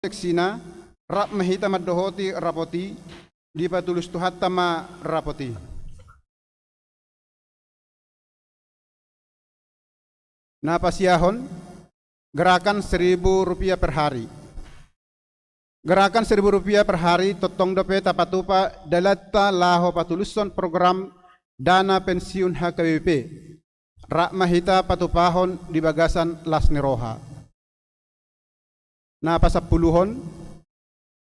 seksina rap mahita maddohoti rapoti di patulus tuhattama rapoti. Napasiyahon gerakan Rp1.000 per hari. Gerakan Rp1.000 per hari totong dope tapatupa dalatta laho patuluson program dana pensiun HKBP. Rak mahita patupahon di bagasan Lasniroha. Napasapuluhon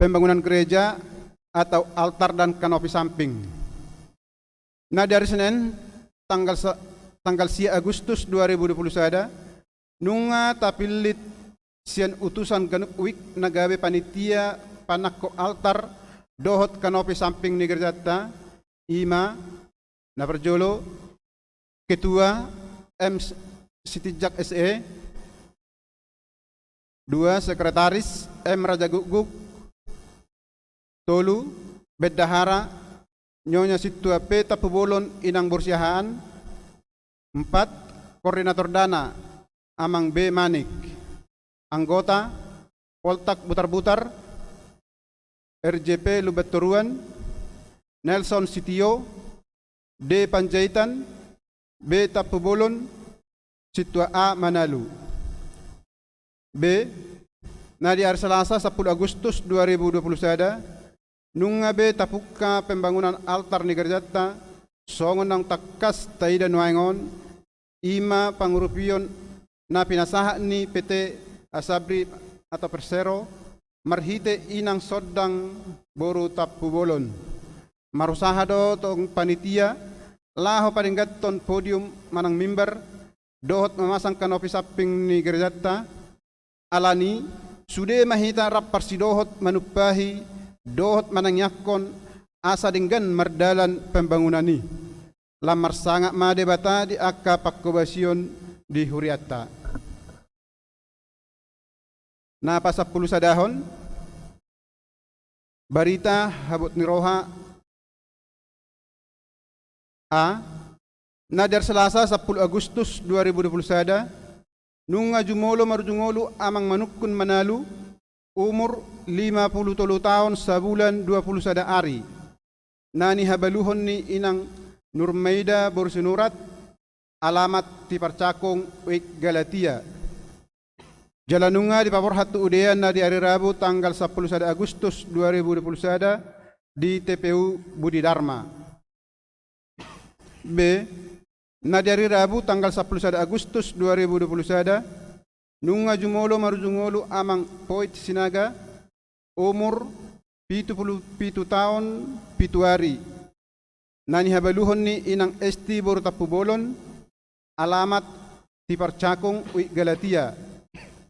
pembangunan gereja atau altar dan kanopi samping. Nah dari Senin tanggal 10 Agustus 2021 nunga tapilit sian utusan ganuk nagawe panitia panakko altar dohot kanopi samping ni gerjata ima na perjolo ketua M Sitijak SE 2 sekretaris M Raja Guguk tolu Bedahara Nyonya Situa P Tapubolon Inang Bursiahaan 4 koordinator dana Amang B Manik anggota Poltak Butar-Butar RJP Lubet Turuan Nelson Sitio D Panjaitan B Tapubolon Situa A Manalu. B. Nadi hari Selasa 10 Agustus 2021 nunga B tapuka pembangunan altar ni gerjata songon nang takas taida nuangon ima pangurupion na pinasaha ni PT Asabri atau Persero marhite inang sodang boru Tapubolon marusaha do tong panitia laho paringgaton podium manang mimbar dohot memasang kanopi samping ni gerjata alani sude mahita rap parsidohot manupahi dohot manangyakon asa dinggan mardalan pembangunan ni lamar sangat madebata di akka pakkobasion di Huriata. Na pa 10 sadahon barita habot ni Roha A nadar Selasa 10 Agustus 2021 nunga jumolo marujungolo amang manukun Manalu umur 53 tahun sabulan 21 hari nani habaluhon ni inang Nurmaida Borsinurat alamat ti Parcakong Wik Galatia jalanunga di Paporhatu Udean na di hari Rabu tanggal 10 Agustus 2021 di TPU Budi Dharma. B. Na di hari Rabu tanggal 10 Agustus 2021 nunga jumolo marujungolo amang Poit Sinaga umur 77 tahun 7 hari nani habaluhon ni inang ST Boru Tapubolon alamat ti Parcakong Wik Galatia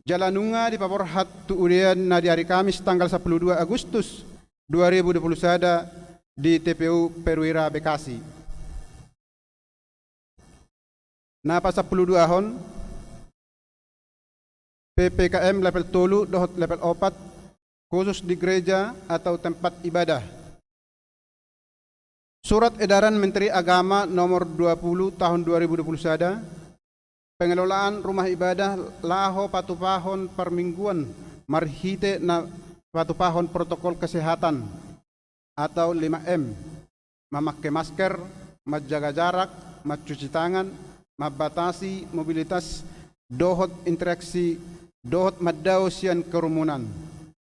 jalanunga di Paporhat Tuudean na di hari Kamis tanggal 12 Agustus 2021 di TPU Perwira Bekasi. Napa 12 ahon PPKM level 3 dohot level 4 khusus di gereja atau tempat ibadah. Surat edaran Menteri Agama nomor 20 tahun 2021 pengelolaan rumah ibadah laho patupahon permingguan marhite na patupahon protokol kesehatan atau 5M memakai masker, menjaga jarak, mencuci tangan, membatasi mobilitas, dohot interaksi, dohot maddaw sian kerumunan.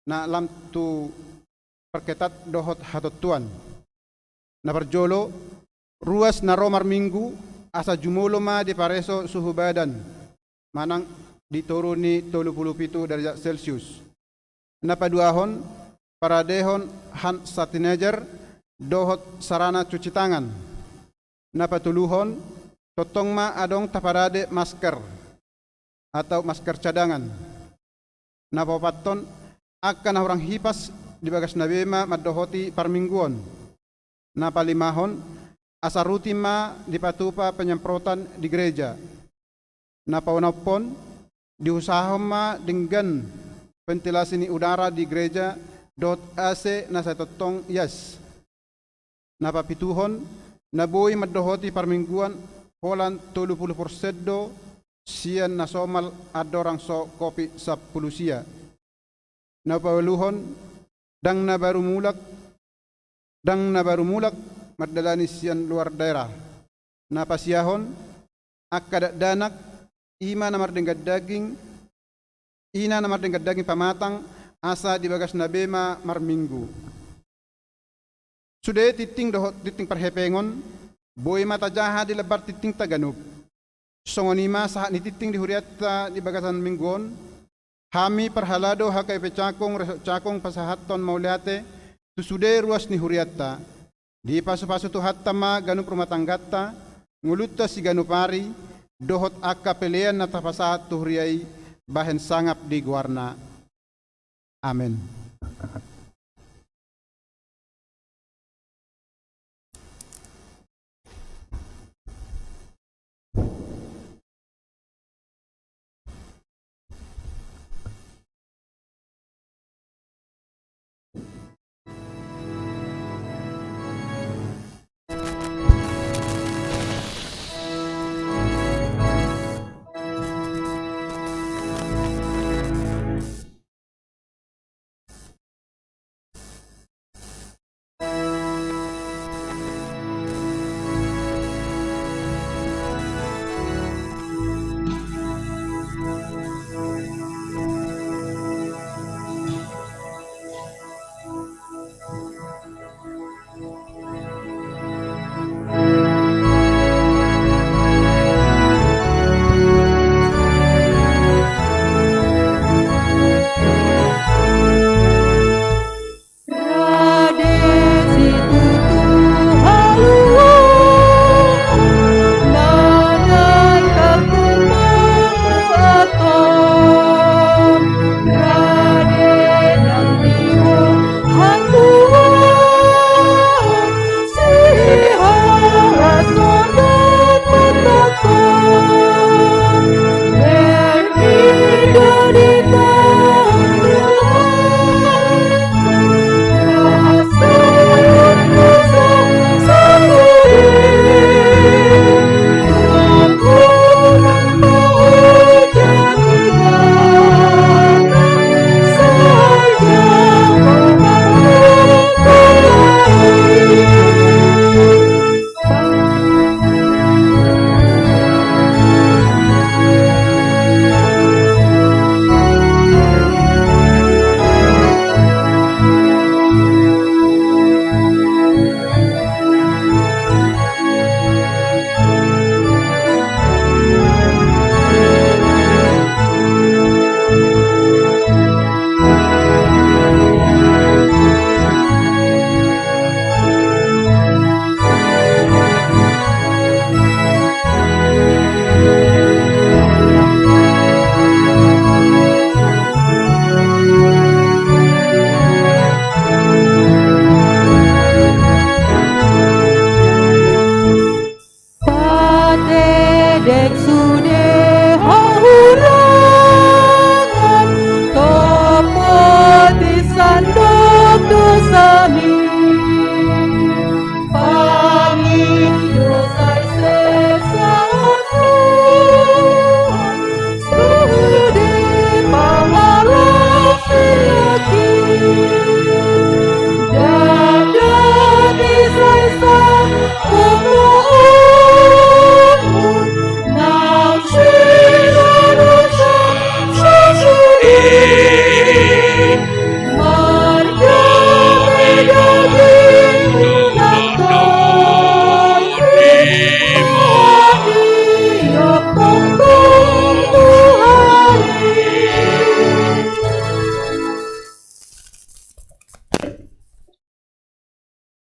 Na lam tu perketat dohot hatotuan. Na perjolo, ruas na romar minggu, asa jumulo ma di pareso suhu badan. Manang dituruni 37 derajat Celcius. Na paduahon, paradehon han satinajar, dohot sarana cuci tangan. Na patuluhon, totong ma adong taparade masker atau masker cadangan. Napapaton akan orang hipas di bagas nabema madohoti parmingguan. Napalimahon asaruti ma dipatupa penyemprotan di gereja. Napaunapon diusahom ma dengan ventilasi ni udara di gereja dot AC na sa totong yes. Napapituhon nabuhi madohoti parmingguan Polan 30% sian nasomal adorang so kopi 10 sia. napawaluhon dang na baru mulak madalani sian luar daerah napasiyahon akkadak danak ina na mardenggat daging pamatang asa di bagas na bema marminggu. Sudah titing perhepengon boy mata jaha di lebar titing taganub. Songonima saat ni titing di huriata di bagasan mingguon. Hami perhalado hakai pecakong cakong pasahaton mauliate tu sudah ruas ni huriata. Di pasu-pasu tu hattama ganup rumah tanggata ngulutta si ganupari dohot akka pelean na tapasahat tu huriai bahen sangap di guarna. Amin.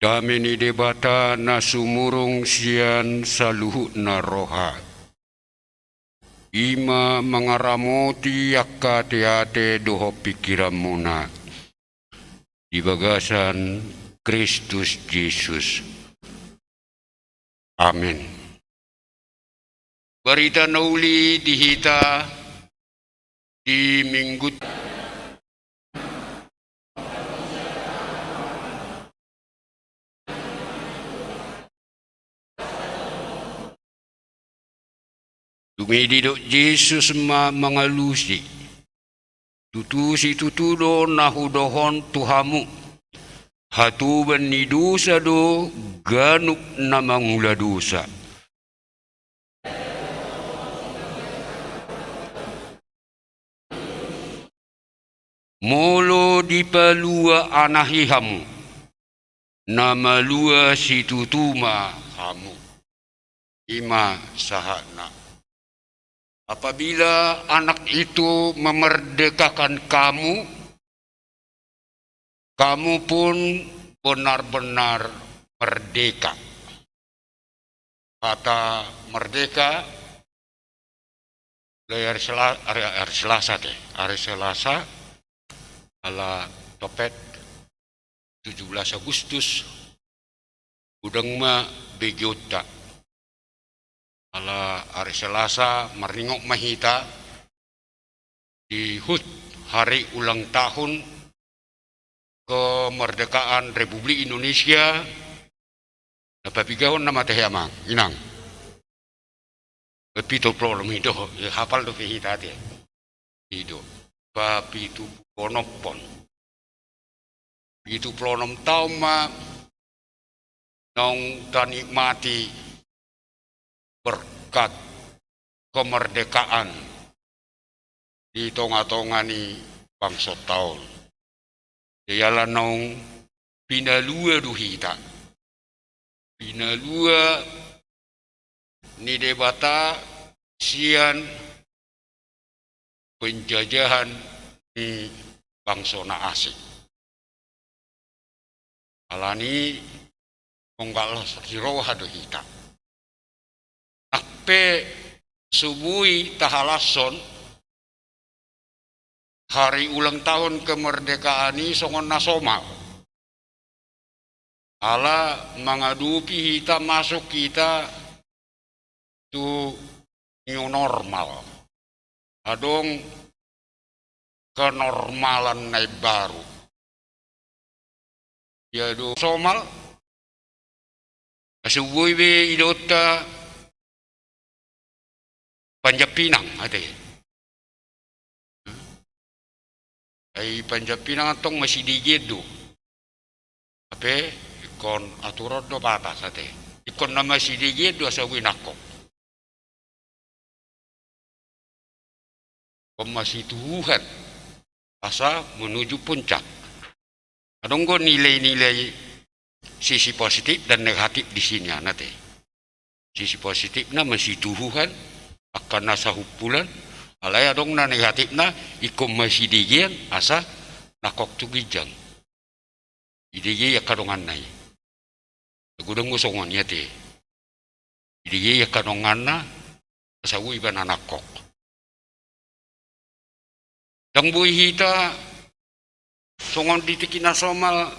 Dameni debata na sumurung sian saluhut na roha. Ima mangaramoti akka teate doho pikiran muna. Di bagasan Kristus Yesus. Amin. Berita nauli dihita di minggu Dumididok Yesus mengalusi Tutu si tutu do nahudohon tuhamu. Hatu bani dosa do ganuk na mangula dosa. Molo di palua anahihamu. Nama lua si tutuma hamu. Ima sahana. Apabila anak itu memerdekakan kamu, kamu pun benar-benar merdeka. Kata merdeka, hari Selasa, ala topet 17 Agustus, udang ma begiota. Ala hari Selasa maringok mahita di HUT hari ulang tahun kemerdekaan Republik Indonesia. Napapigahon na matahiyamang inang. Pito problem itu hafal do hita te. Itu papitu ponopon. Itu pronom tau ma nong tanikmati berkat kemerdekaan di tonga-tongani bangsa tahun. Ialah nong pinalua duhita. Pinalua ni debata sian penjajahan di bangsa na asing. Alani konggal siroha duhita. Akpe subui tahalason hari ulang tahun kemerdekaan ini songon nasomal. Ala mengadupi kita masuk kita tu new normal. Adong kenormalan naik baru. Yaitu somal subui be idota Panjab Pinang ada ya. Ay Panjab Pinang atong masih digedo. Ape ikon aturan do batas ate. Ikon na masih digedo sa winako. Kung masih Tuhan asa menuju puncak. Adong ko nilai-nilai sisi positif dan negatif di sini nate. Sisi positifnya masih Tuhan akan nasa hupulan alaya dong na negatif na ikom masih digian asa nakok tugijang idigi ya kadongan nai gudang gusongan ya te idigi ya kadongan na asa ui ban nakok dang bui hita songon ditikin somal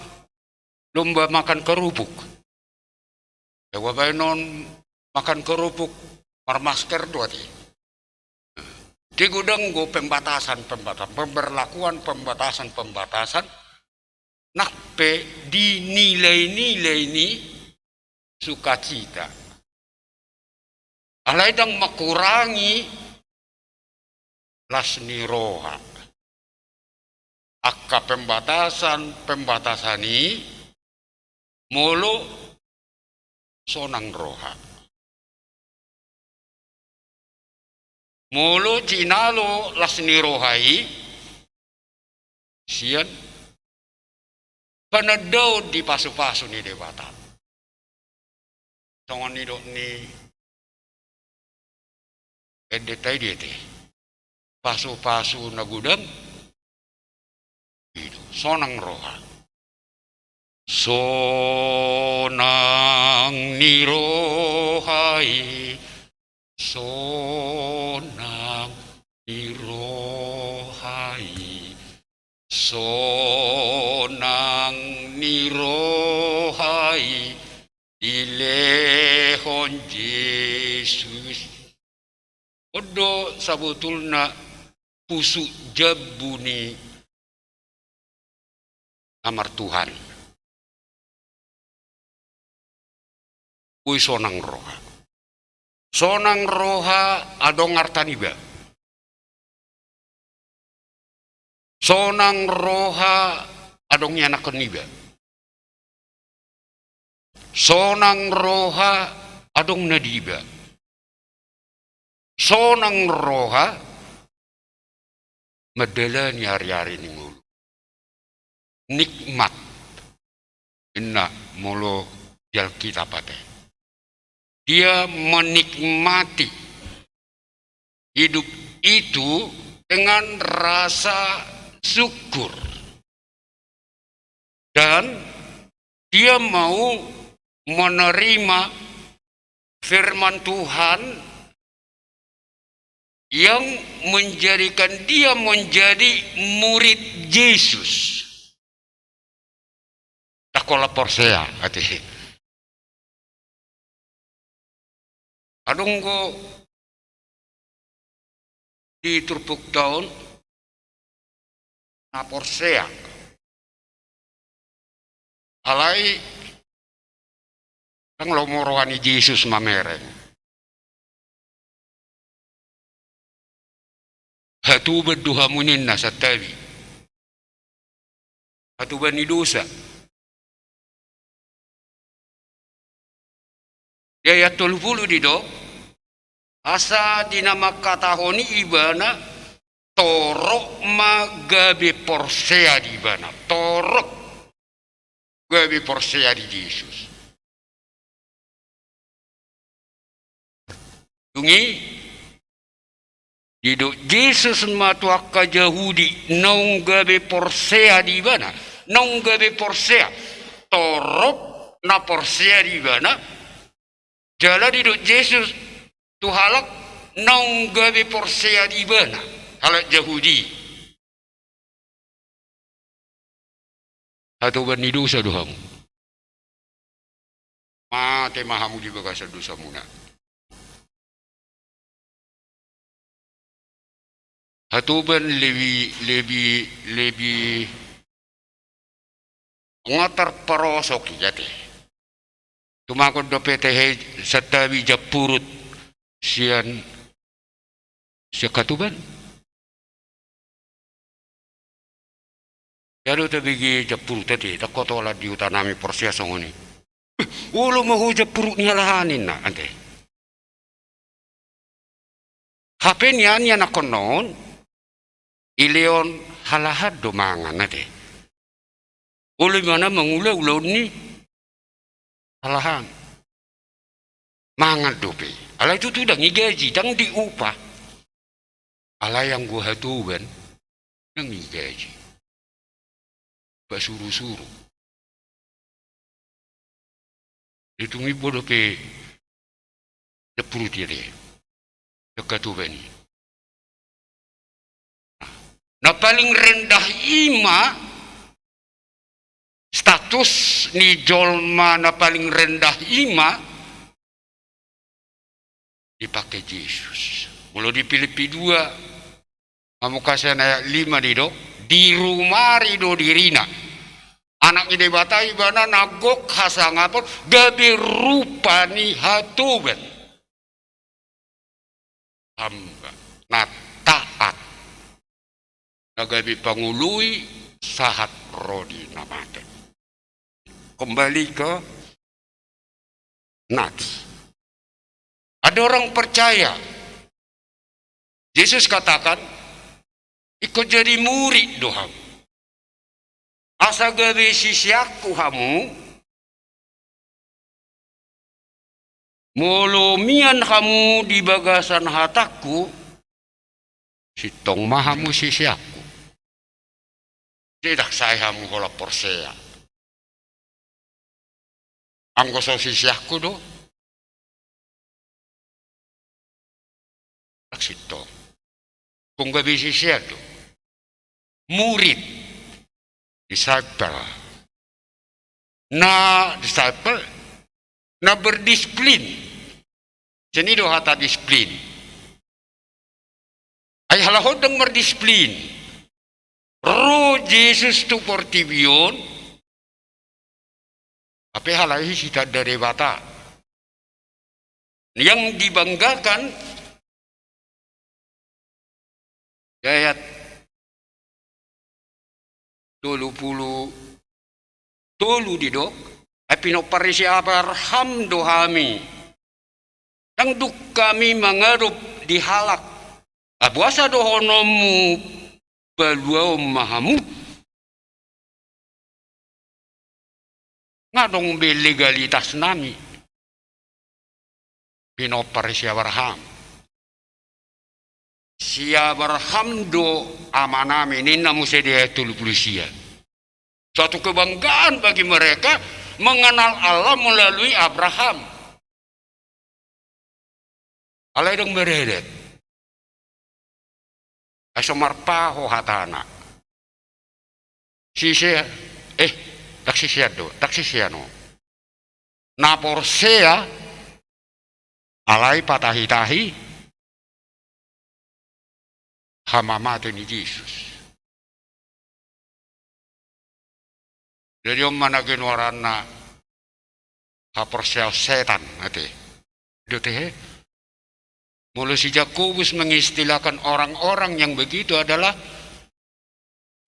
lomba makan kerupuk ya wabay non makan kerupuk marmasker dua ti. Di gudang go pembatasan, pemberlakuan pembatasan, nakpe di nilai-nilai ini sukacita. Alai dang makurangi lasni roha. Akka pembatasan ini mulu sonang roha. Mulu cinalo lasni rohai sian panadaw di pasu-pasu ni debatan. Songon ni dok ni edetai dia te pasu-pasu na gudang itu sonang roha. Sonang ni rohai sonang nirohai sonang nirohai dilehon Yesus odo sabutulna pusu jabuni amar Tuhan kui sonang roha. Sonang roha adong artaniba. sonang roha adong anak koniba. Sonang roha adong nadiba. Sonang roha madala ni hari-hari ni mulu. Nikmat inna mulu jal kita pate. Dia menikmati hidup itu dengan rasa syukur. Dan dia mau menerima firman Tuhan yang menjadikan dia menjadi murid Yesus. Takola porsea ati. Adunggo di turpuk tahun na porsea. Alai ang lomorohan ni Yesus mamereng. Hatuban duhamunin na sa tabi. Hatuban ni dosa. Daya tulpulu dito, asa dinamakatahoni ibana, torok magabi porsea di ibana. Torok gabi porsea di Yesus. Tungi, dito Yesus matuak ka Yahudi, nong gabi porsea di ibana. Nong gabi porsea, torok na porsea di ibana. Jala di Yesus tuhalak nong gabi porsea di bana halak Yahudi atau bani dosa dohamu mate mahamu di bagasa dosa muna atau ban lebih ngatar parosok jate. Tumakod do petehe sa tabi japurut siya katuban. Yaro tabi japurut tadi, takot wala di utanami porsia songoni. Ulo mo ho japurut niya lahanin na, ante. Hapen yan ako noon, ileon halahad dumangan nate. Ulo mana mangulaw-ulaw ni alahan mangan dope ala itu tuh dang igaji dang diupah ala yang gua hatuban dang igaji basuru-suru itu mi bodo pe depuru dia deh dekatuban na paling rendah ima status ni jolma na paling rendah ima dipakai Yesus. Mula di Filipi 2 kamu kasih ayat 5 di rumah rido dirina. Anak ide batai bana nagok hasangapon gabi rupa ni hatuben. Hamba na taat. Nagabi pangului sahat rodi namate. Kembali ke Nats. Ada orang percaya. Yesus katakan, ikut jadi murid doham. Asa gawe sisiaku hamu, molomian kamu di bagasan hataku, sitong mahamu sisiaku. Tidak saya hamu kola porsea. Anggo so sisiaku do. Sito. Kung gabi sisiak do. Murid. Disciple. Disciple. Na berdisiplin. Sini do hata disiplin. Ay halahod ng berdisiplin. Ro Jesus tu portibion. Tapi halahi sita dari bata. Yang dibanggakan ayat 30 tolu didok apino parisi Abraham dohami tang duk kami mangarup dihalak abuasa dohonomu baluau mahamu ngadong be legalitas nami pino parisi Abraham si Abraham do amanami nina musedia tulupulusia. Suatu kebanggaan bagi mereka mengenal Allah melalui Abraham. Alai dong beredet. Asomar paho hatana. Sisia taksisiano. Napor sea alai patahi-tahi hamamate ni Yesus. Jadi mana genwarana hapersel setan ate. Itu teh. Mulai si Yakobus mengistilahkan orang-orang yang begitu adalah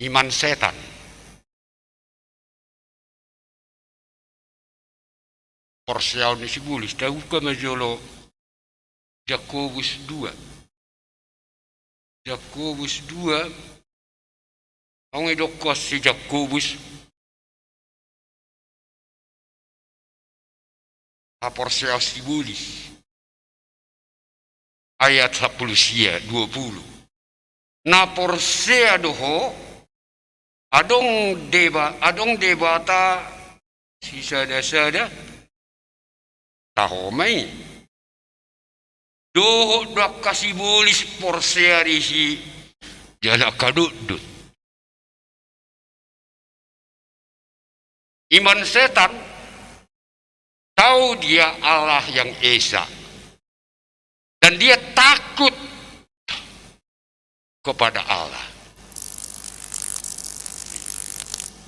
iman setan. Porsial ni si bulis tahu ke majolo Yakobus 2. Yakobus 2 ang idokos si Yakobus Aporsial sibulis ayat 10 20 na porsea doho adong debata sisada-sada tahomai doho dak kasibulis porsea risi jala kadudut iman setan tahu dia Allah yang Esa dan dia takut kepada Allah.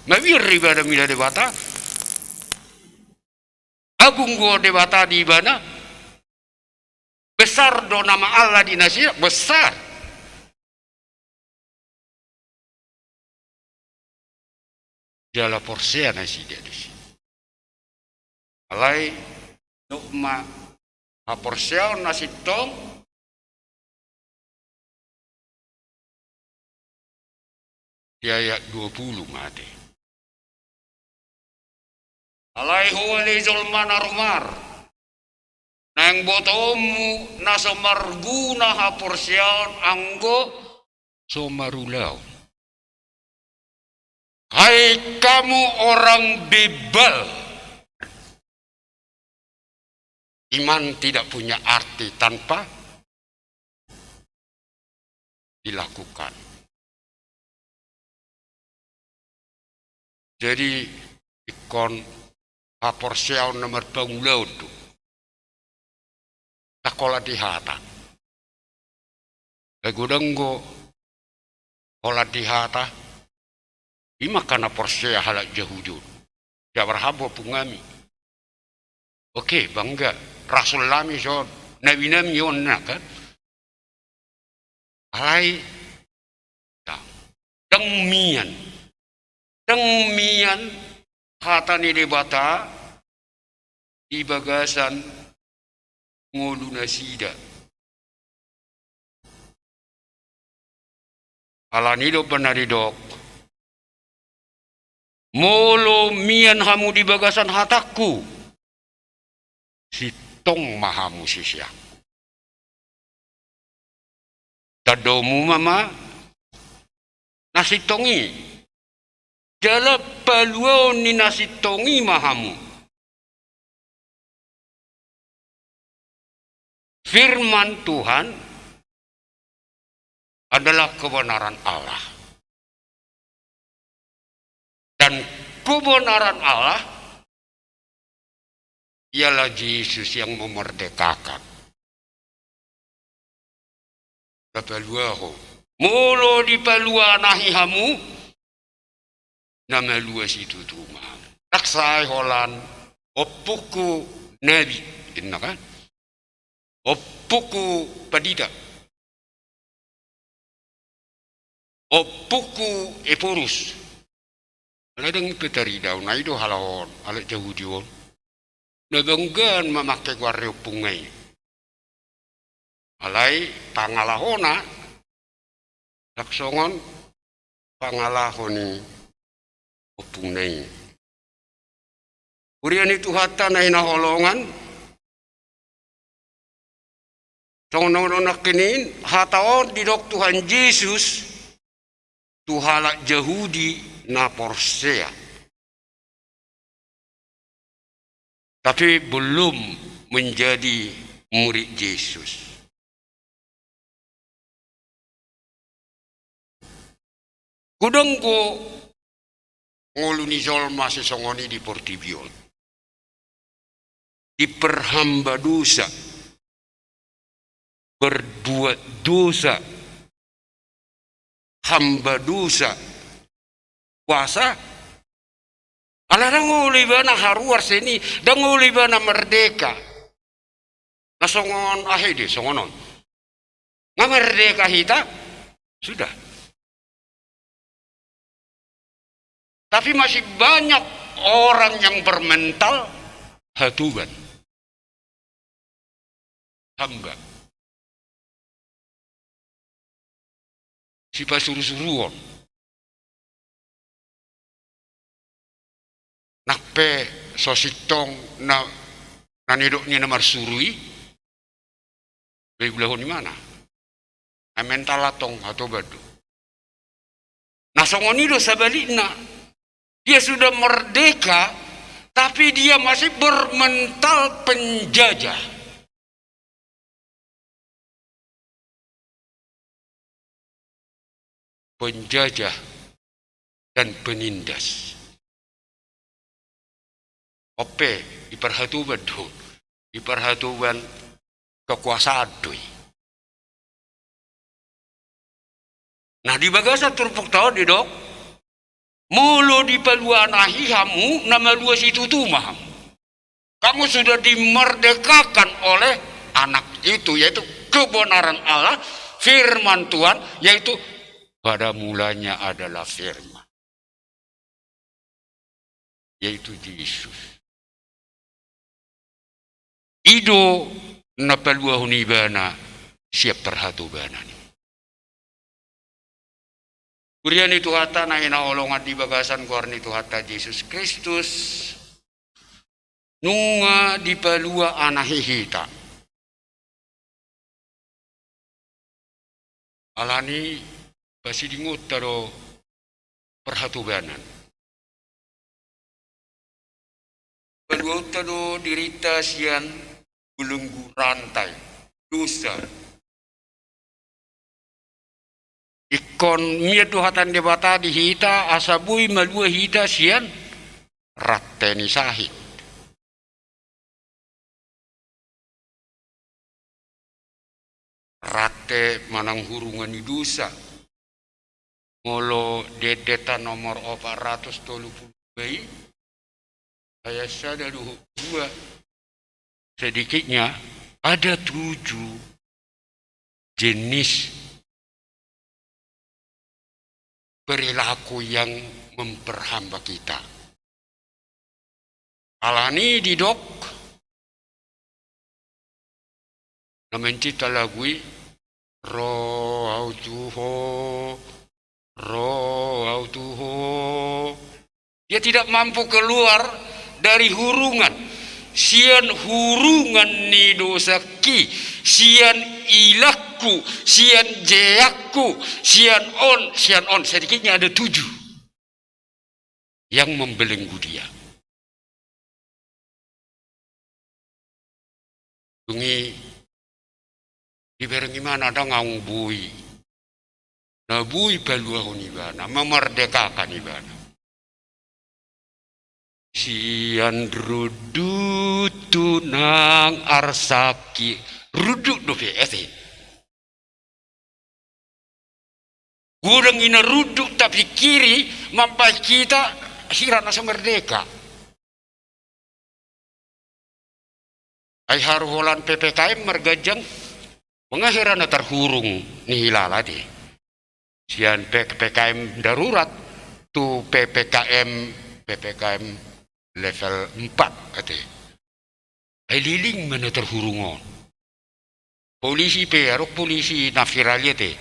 Mawir ibadah mila debata agung go debata di mana besar do nama Allah di nasir besar jala porsea nasi dia di sini. Alai dogma aporsial nasi tong di ayat 20 mati. Alai huwali zulman arumar nang botomu nasomarguna aporsial anggo somarulau. Hai kamu orang bebal. Iman tidak punya arti tanpa dilakukan. Jadi ikon aporsial nomor pangulaw tu takola dihata. Agudanggo kola dihata ima kana porsia halak jahujud. Jabarhabo pungami. Oke, bangga. Rasul lami so nabi nami yon kan. Alai dengmian kata ni debata di bagasan ngulu nasida. Alani do penaridok. Molo mian hamu di bagasan hataku. Sitong mahamu sisya. Tadomu mama nasitongi. Jala paluau ni nasitongi mahamu. Firman Tuhan adalah kebenaran Allah. Dan kebenaran Allah ialah Yesus yang memerdekakan. Paluaho. Mulu di palua nahihamu nama lua situ rumah. Taksai holan opuku nabi. Inna kan? Opuku padida. Opuku epurus. Aladang petari daw na ido halahon, alat jauh dion. Nabanggan memakai waryo pungai. Alai pangalahona, laksongon pangalahoni opungai. Urian itu hatta na hinaholongan, songon kinin hataon di dok Tuhan Yesus, Tuhalak Yahudi na porsea. Tapi belum menjadi murid Yesus. Kudang ko nguluni zolma sesongoni di Portibiol. Diperhamba dosa, berbuat dosa, hamba dosa, puasa. Alarang uli bana haruar sini, dang uli bana merdeka. Nasongon ahidi songonon. Nga merdeka hita sudah. Tapi masih banyak orang yang bermental hatuban. Hamba. Si pasuru-suruan. Nakpe sositong na nanidoknya namar surui. Baik belahon di mana? Na mental atong atau badu. Nasongonido sabalikna. Dia sudah merdeka, tapi dia masih bermental penjajah. Penjajah dan penindas. Ope, iperhatuban do, iperhatuban kekuasaan doi. Nah di bagasa turpuk tahu di dok, mulu di paluan ahihamu nama luas itu tuh maham. Kamu sudah dimerdekakan oleh anak itu, yaitu kebenaran Allah, firman Tuhan, yaitu pada mulanya adalah firman, yaitu Yesus. Ido napalua hunibana siap terhatubana ni. Kurian itu hata na inaolongan di bagasan kuarni itu hata Yesus Kristus nunga di palua anahihita. Alani pasti dingut taro perhatubanan. Palua taro dirita sian belenggu rantai dosa. Ikon mia tuhatan debata di hita asabui malua hita sian ratteni sahid. Rate manang hurungan dosa. Ngolo dedeta nomor 430 bayi. Saya sadar dua. Sedikitnya ada 7 jenis perilaku yang memperhamba kita. Alani didok namencita lagui roh autuho. Dia tidak mampu keluar dari hurungan. Sian hurungan ni dosaki, sian ilakku, sian jeakku, sian on. Sedikitnya ada 7 yang membelenggu dia. Tungi diberengi mana ada ngaung bui. Na bui paluahun ibana, memerdekakan ibana. Sian rudutu nang arsaki ruduk do ese. Gudang ina ruduk tapi kiri mampai kita hirana merdeka. Ai haruholan PPKM mergajang mengahirana terhurung nihilalade. Sian PPKM darurat tu PPKM level 4 ate. Ay liling mana terhurungon. Polisi arok polisi nafiralia te.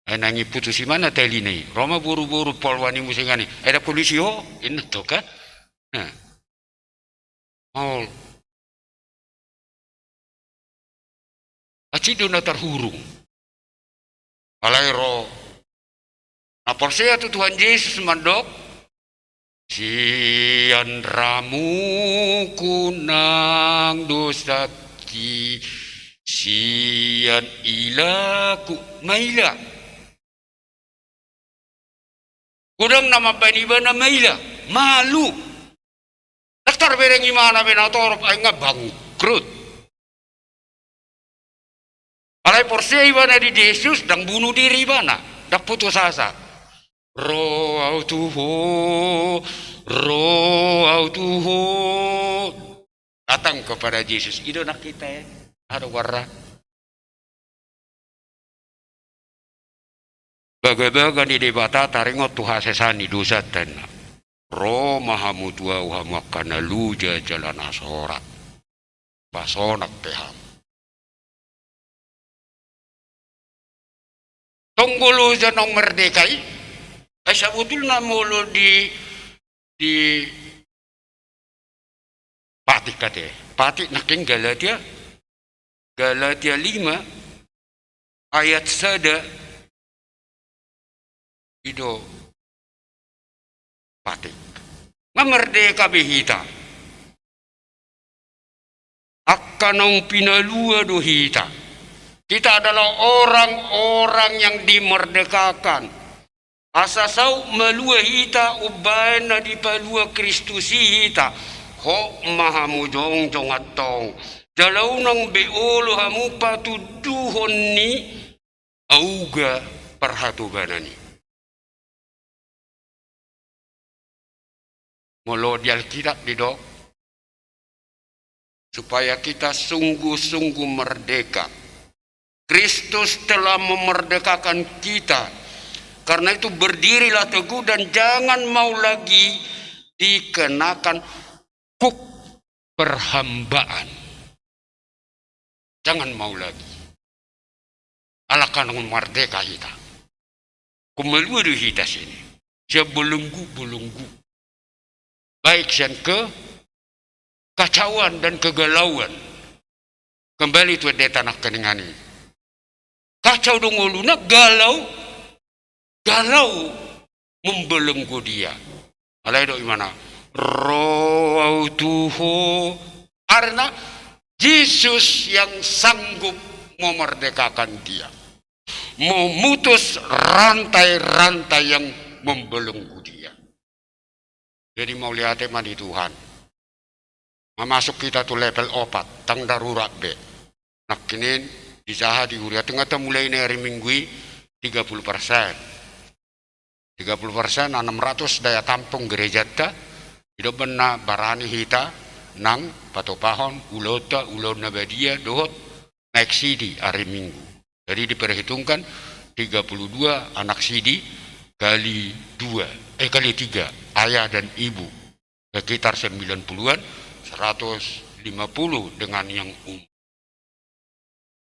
Ay nangi putusi mana tali ni. Roma buru-buru polwani musingani. Ada polisi ho, ini to ka. Oh. Aci do na terhurung. Alay ro. Naporsia tu Tuhan Yesus mandok. Sian ramu kunang dosaki sian ilaku maila kudang nama paniba na maila malu daftar bereng imana benatorop ay nga bangkrut alay porsiya iba na di Jesus dang bunuh diri iba na dak putus asa Roh autuho datang kepada Yesus itu nak kita ada warna baga-baga di debata taringot tuha sesani dosa tanah roh mahamutua uhamakana luja jalan asorat basonak peham tonggulu janong merdekai ay sabutul na mulu di patik kate patik naking Galatia 5 ayat 1 itu patik mamerdeka behita akanong pinalua do hita kita adalah orang-orang yang dimerdekakan asasau malua hita ubayan na di palua Kristusi hita ho mahamudong jongatong jalaw ng beolo hamu patuduhon ni auga perhatuganani molo di Alkitab didok supaya kita sungguh-sungguh merdeka. Kristus telah memerdekakan kita. Karena itu berdirilah teguh dan jangan mau lagi dikenakan kuk perhambaan. Jangan mau lagi. Alakan merdeka kita. Kumeluaru kita sini. Siya belenggu. Baik siya ke kacauan dan kegalauan. Kembali itu di tanah keningani. Kacau dong uluna galau membelenggu dia. Alai do imana? Roh Tuho. Karena Yesus yang sanggup memerdekakan dia. Memutus rantai-rantai yang membelenggu dia. Jadi mau lihat di Tuhan. Masuk kita tuh level 4, tang darurat be. Nak kini disaha di Huria tengah mulai hari Minggu 30%. 30% 600 daya tampung gereja ta hidup benar barani hita nang patopahon ulota nabadia dohot naik sidi hari Minggu. Jadi diperhitungkan 32 anak sidi kali 3 ayah dan ibu sekitar 90-an 150 dengan yang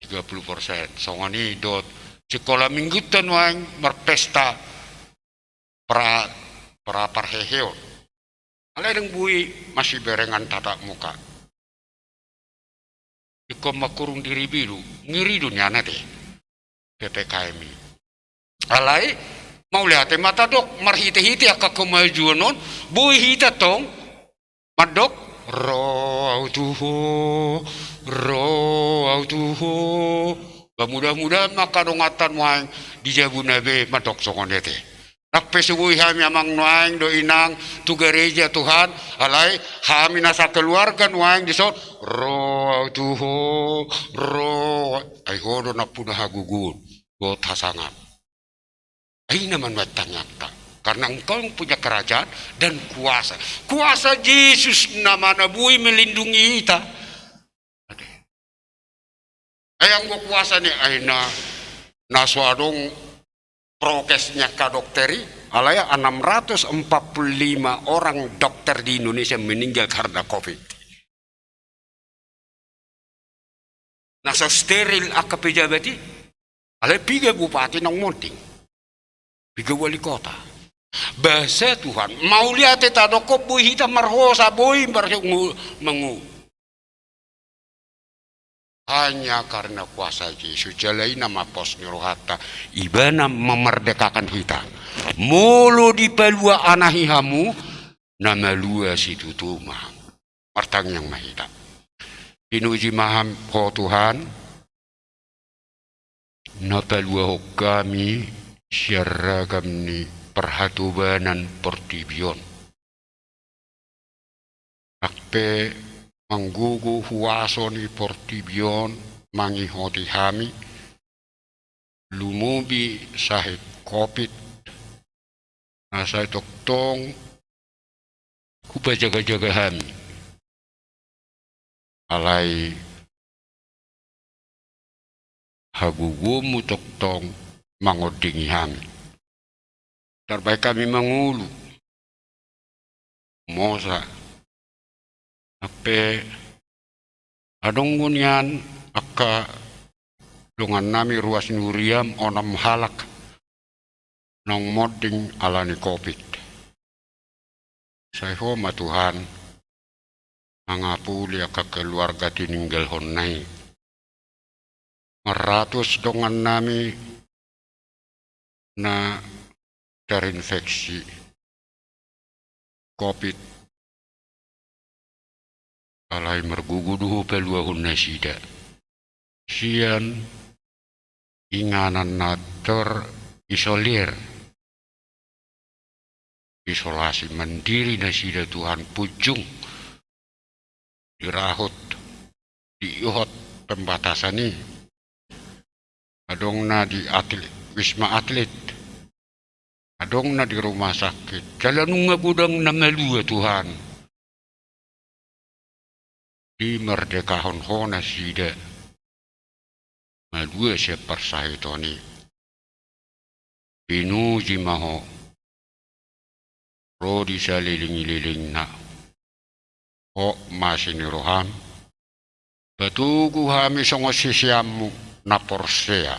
30%. Songani dot sekolah minggu tanwang berpesta para parheheo. Alai deng bui masih berengan tatap muka. Iko makurung diri biru ngiri dunia nate PPKM. Alai mau lihat mata dok marhite-hite akak kemajuan non bui hita tong madok roh tuho mudah-mudahan maka dongatan waing di jabu nabe madok songonete. Nak pesubuhi kami amang nuaing do inang tu gereja Tuhan alai kami nasa keluarga nuaing disot roh tuho ay hodo na punah hagugun buat hasangan ay naman matanyata karena engkau punya kerajaan dan kuasa Yesus nama nabui melindungi kita ay ang kuasa ni ay na naswadong prokesnya ka dokteri, alaya 645 orang dokter di Indonesia meninggal karena COVID. Nah, so steril aka pejabati, alaya 3 bupati ng Monting, 3 wali kota. Bahasa Tuhan, mau lihat tadoko buhi hita marhosa boy mengu. Hanya karena kuasa Yesus jalai nama pos nirohata ibana memerdekakan kita. Mulu di pelua anahihamu nama lua situ tumah. Martang yang mahita. Pinuji maham ho Tuhan. Na pelua kami syaragam ni perhatubanan pertibion. Akpe manggugu huaso ni portibion mangihoti hami lumubi sahit kopit nasa toktong kupa jaga-jaga hami alay hagugumu toktong mangodingi hami terbaik kami mangulu mosa ape adong ngunyan aka dungan nami ruas nuriam onam halak nang moding alani COVID. Saya homa Tuhan mangapuli aka keluarga tininggal honai. Meratus dongan nami na terinfeksi COVID. Alai merguguduhu peluahun nasida. Sian inganan na terisolir. Isolasi mandiri nasida Tuhan pujung. Dirahut, diihot pembatasan ini. Adong na di atlet, wisma atlet. Adong na di rumah sakit. Jalanung ngagudang na malua Tuhan. Di merdekahon hona sida madua siya persahitoni pinuji maho rodi sa liling-liling na o masiniroham batugu hami songo sisiamu na porsea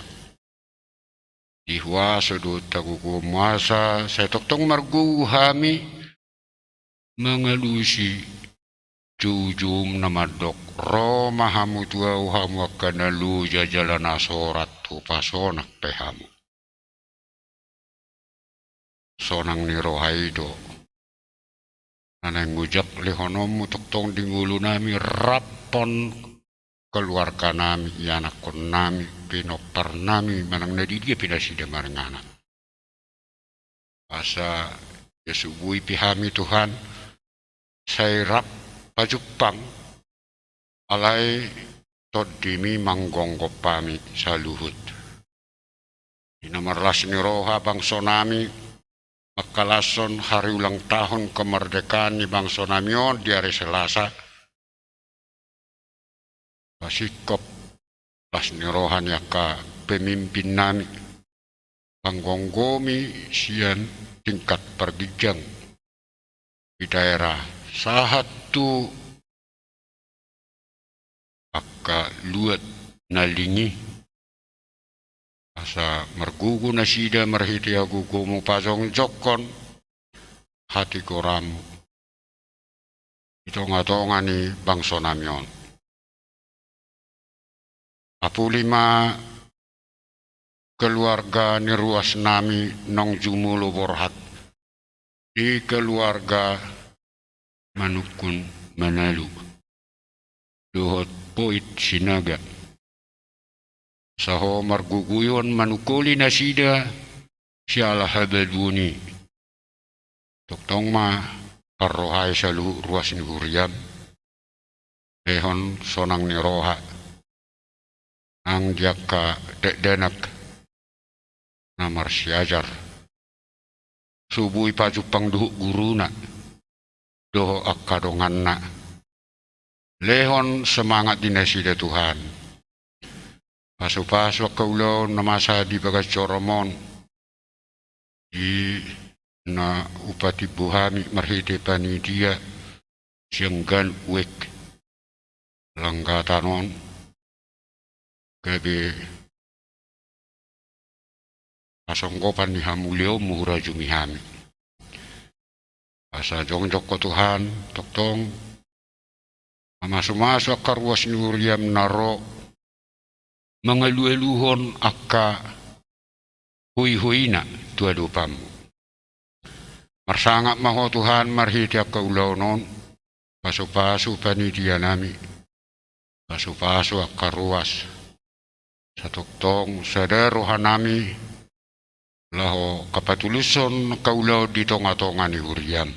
ihwa sudut tagukumasa sa toktong margugu hami mengalusi jujum namadok Roma hamu tuau hamu akana luja jalana sorat tu pasonak pehamu sonang ni rohaido nanang ngujak lehonomu toktong dingulu nami rapon keluarga nami anak kon nami pinopar nami manang nadidia pinasida marengana asa yasubui pihami Tuhan saya rap Pajupang alay todimi manggonggo pami sa luhut. Inamarlas ni Roha bangso nami makalason hari ulang tahun kemerdekaan ni bangso namion di hari Selasa. Pasikop las ni Roha niya ka pemimpin nami panggonggomi siyan tingkat pergijang di daerah sahat tu aka luat nalingi asa mergugu nasida merhiti agugu mu pasong jokon hati koram itonga-tonga ni bangso namion apulima keluarga ni ruas nami nong jumulo borhat di keluarga manukun manalu duhot poit sinaga saho marguguyon manukuli nasida siala habaduni toktong ma karrohay sa ruas ni Guriam ehon sonang ni Roha ang diak ka denak na marsyajar subuhi pajupang duhuk guruna doho akadongan na lehon semangat dinasida Tuhan pasu-pasu kaulo namasa di bagas coromon di na upati buhami marhite panitia sianggan wek langgatanon gabe pasongkopan ni hamulio muhura jumihami asa jongjok ko Tuhan toktong masuk karwas ni Uriam naro mangalueluhon akka hui-huina tua dopamu marsangap maho Tuhan marhiti akka ulaunon pasu-pasu panitia nami pasu-pasu akka ruas sa toktong sadarohan nami laho kapatuluson kaulau di tonga-tonga ni Uriam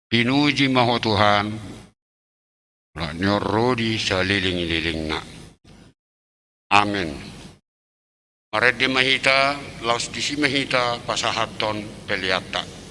pinuji maho Tuhan la nyorodi sa liling-liling na. Amen. Maredi mahita, laus disi mahita, pasahaton peliata.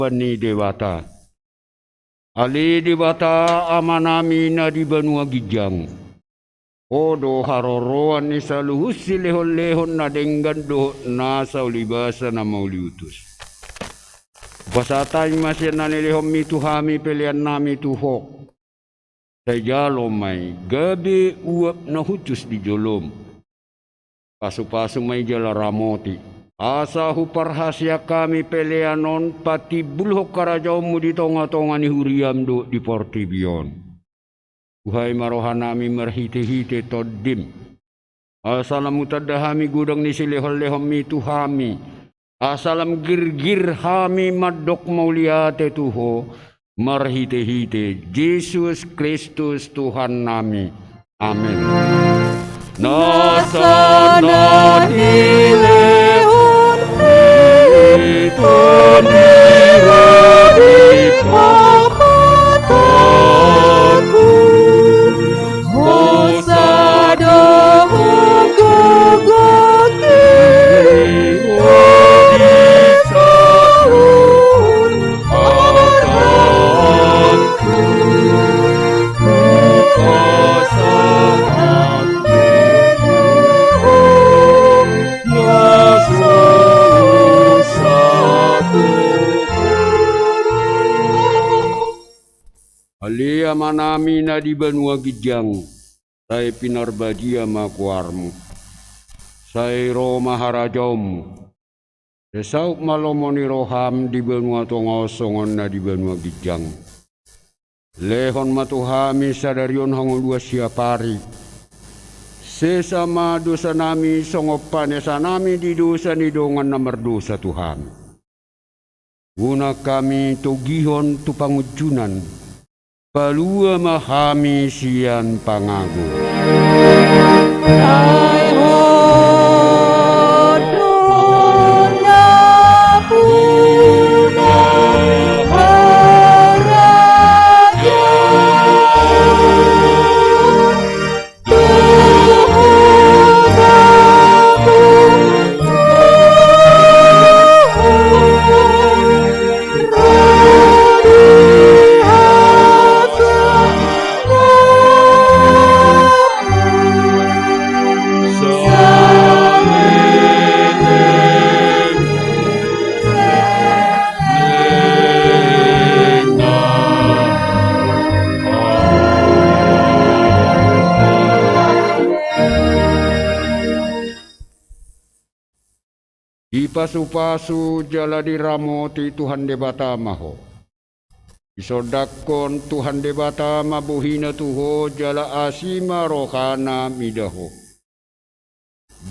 Bani Dewata Ali Dewata amanami na di Banua Gijang Odo haroroan ni saluhusi lehon-lehon na denggan do na saulibasa na mauliutus Basatay masya na nilihom mituhami pelian nami tuhok Sayalo may gabi uap na hutus di jolom Pasu-pasu may jala ramoti Asa huparhasya kami peleanon pati bulhok karajaumu di tonga-tonga ni Huriam do di Portibion. Uhai marohan nami merhite-hite toddim. Asalam mutadahami gudang ni silehol-lehom mituhami. Asalam gir-gir hami madok mauliate tuho. Marhite-hite Yesus Kristus Tuhan nami. Amin. Nasa nahile Hosada, Lia manami na di benua gijang, sai pinarbadia makuarmu, sai ro maharajom, sesauk malomoni roham di benua tongosongon na di benua gijang. Lehon matuhami sadarion hangolua siapari, sesama dosa nami songopane sanami di dosa ni dongan nomor dosa Tuhan. Guna kami tugihon tu pangujunan, palua mahami sian pangagu. Ipasu-pasu jala diramoti Tuhan debata maho. Isodakon Tuhan debata mabuhina tuho jala asima rohana midaho.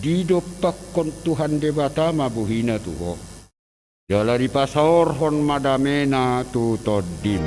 Didopakon Tuhan debata mabuhina tuho. Jala dipasor hon madamena tu todin.